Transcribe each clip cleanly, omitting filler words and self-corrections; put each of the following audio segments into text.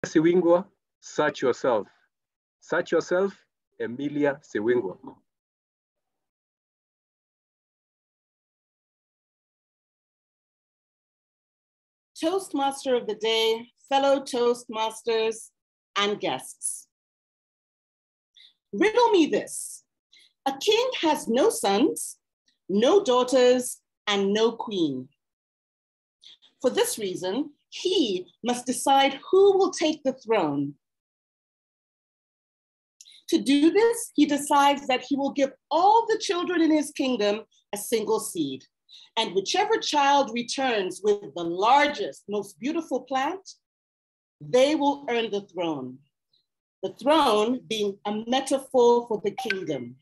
Siwingwa, search yourself. Search yourself, Emilia Siwingwa. Toastmaster of the day, fellow Toastmasters and guests. Riddle me this: a king has no sons, no daughters, and no queen. For this reason, he must decide who will take the throne. To do this, he decides that he will give all the children in his kingdom a single seed, and whichever child returns with the largest, most beautiful plant, they will earn the throne. The throne being a metaphor for the kingdom.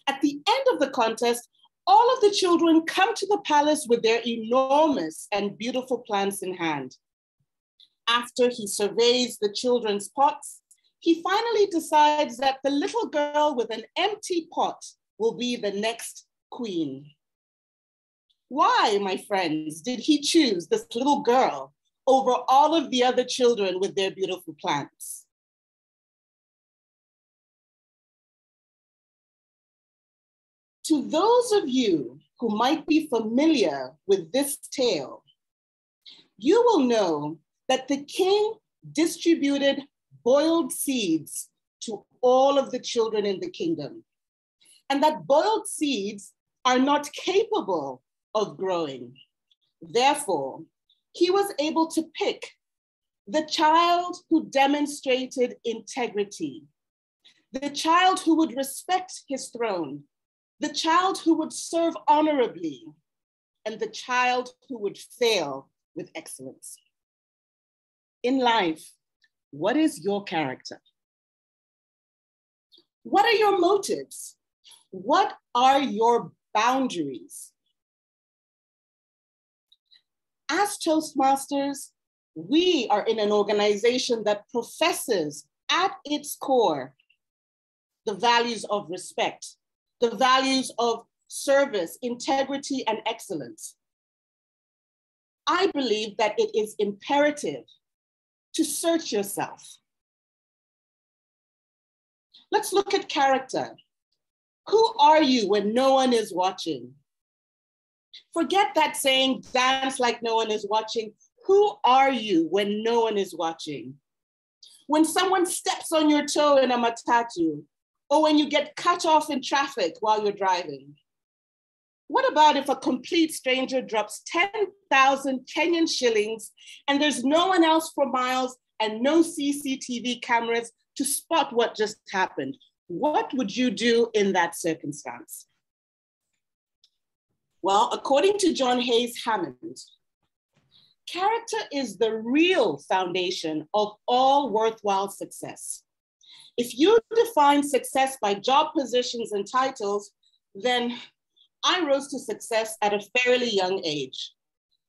At the end of the contest, all of the children come to the palace with their enormous and beautiful plants in hand. After he surveys the children's pots, he finally decides that the little girl with an empty pot will be the next queen. Why, my friends, did he choose this little girl over all of the other children with their beautiful plants? To those of you who might be familiar with this tale, you will know that the king distributed boiled seeds to all of the children in the kingdom, and that boiled seeds are not capable of growing. Therefore, he was able to pick the child who demonstrated integrity, the child who would respect his throne, the child who would serve honorably, and the child who would fail with excellence. In life, what is your character? What are your motives? What are your boundaries? As Toastmasters, we are in an organization that professes at its core the values of respect, the values of service, integrity, and excellence. I believe that it is imperative to search yourself. Let's look at character. Who are you when no one is watching? Forget that saying, dance like no one is watching. Who are you when no one is watching? When someone steps on your toe in a matatu, or when you get cut off in traffic while you're driving? What about if a complete stranger drops 10,000 Kenyan shillings and there's no one else for miles and no CCTV cameras to spot what just happened? What would you do in that circumstance? Well, according to John Hayes Hammond, character is the real foundation of all worthwhile success. If you define success by job positions and titles, then I rose to success at a fairly young age.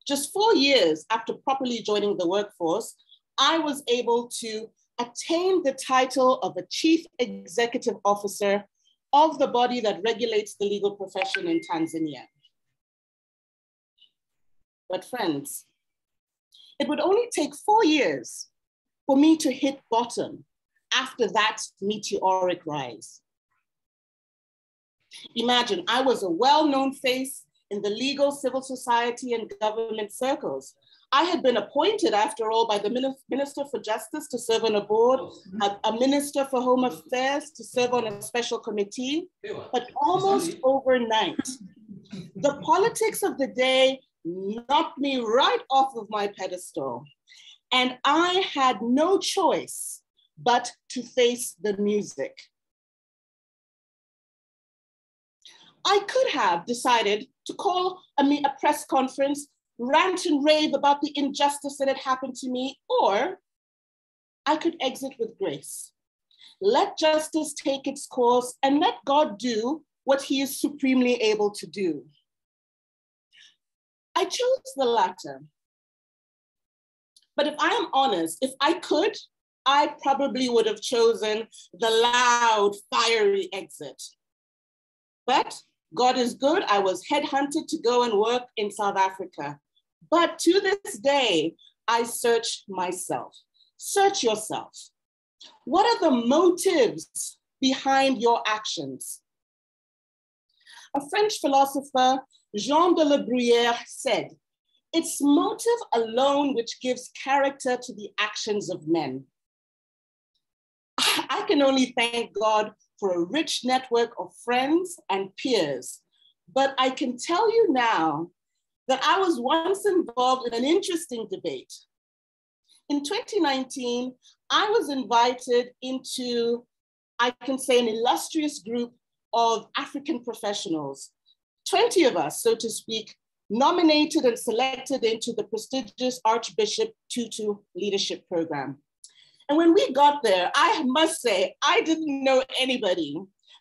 Just 4 years after properly joining the workforce, I was able to attain the title of a Chief Executive Officer of the body that regulates the legal profession in Tanzania. But friends, it would only take 4 years for me to hit bottom after that meteoric rise. Imagine, I was a well-known face in the legal, civil society, and government circles. I had been appointed, after all, by the Minister for Justice to serve on a board, a Minister for Home Affairs to serve on a special committee, but almost overnight, the politics of the day knocked me right off of my pedestal, and I had no choice but to face the music. I could have decided to call a press conference, rant and rave about the injustice that had happened to me, or I could exit with grace. Let justice take its course and let God do what he is supremely able to do. I chose the latter. But if I am honest, if I could, I probably would have chosen the loud, fiery exit. But God is good. I was headhunted to go and work in South Africa. But to this day, I search myself. Search yourself. What are the motives behind your actions? A French philosopher, Jean de La Bruyère, said, "It's motive alone which gives character to the actions of men." I can only thank God for a rich network of friends and peers, but I can tell you now that I was once involved in an interesting debate. In 2019, I was invited into, I can say, an illustrious group of African professionals, 20 of us, so to speak, nominated and selected into the prestigious Archbishop Tutu Leadership Program. And when we got there, I must say, I didn't know anybody,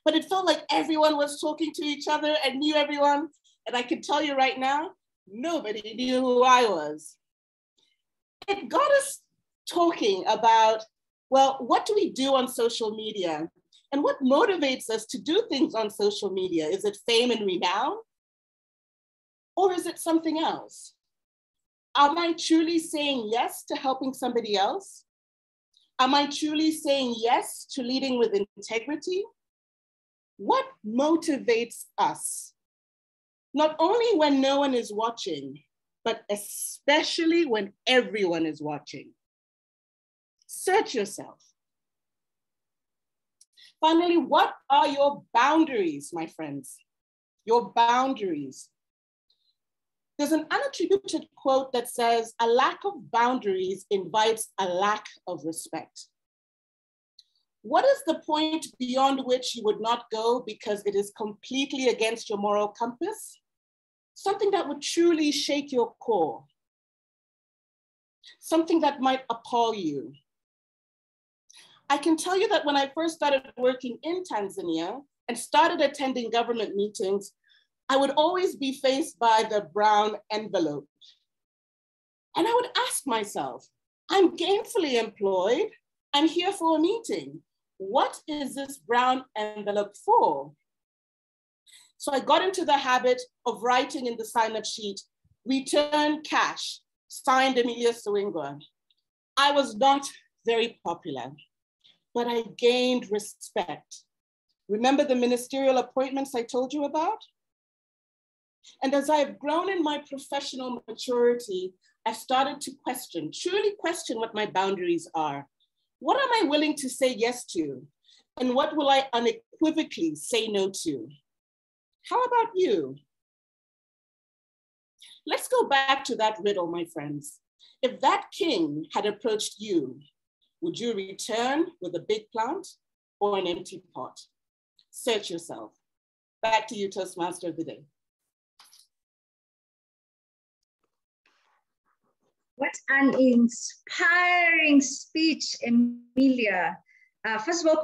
but it felt like everyone was talking to each other and knew everyone. And I can tell you right now, nobody knew who I was. It got us talking about, well, what do we do on social media? And what motivates us to do things on social media? Is it fame and renown? Or is it something else? Am I truly saying yes to helping somebody else? Am I truly saying yes to leading with integrity? What motivates us? Not only when no one is watching, but especially when everyone is watching. Search yourself. Finally, what are your boundaries, my friends? Your boundaries. There's an unattributed quote that says, "A lack of boundaries invites a lack of respect." What is the point beyond which you would not go because it is completely against your moral compass? Something that would truly shake your core. Something that might appall you. I can tell you that when I first started working in Tanzania and started attending government meetings, I would always be faced by the brown envelope. And I would ask myself, I'm gainfully employed, I'm here for a meeting. What is this brown envelope for? So I got into the habit of writing in the sign-up sheet, "Return cash, signed Emilia Siwingwa." I was not very popular, but I gained respect. Remember the ministerial appointments I told you about? And as I've grown in my professional maturity, I've started to question, truly question what my boundaries are. What am I willing to say yes to? And what will I unequivocally say no to? How about you? Let's go back to that riddle, my friends. If that king had approached you, would you return with a big plant or an empty pot? Search yourself. Back to you, Toastmaster of the Day. What an inspiring speech, Emilia. First of all,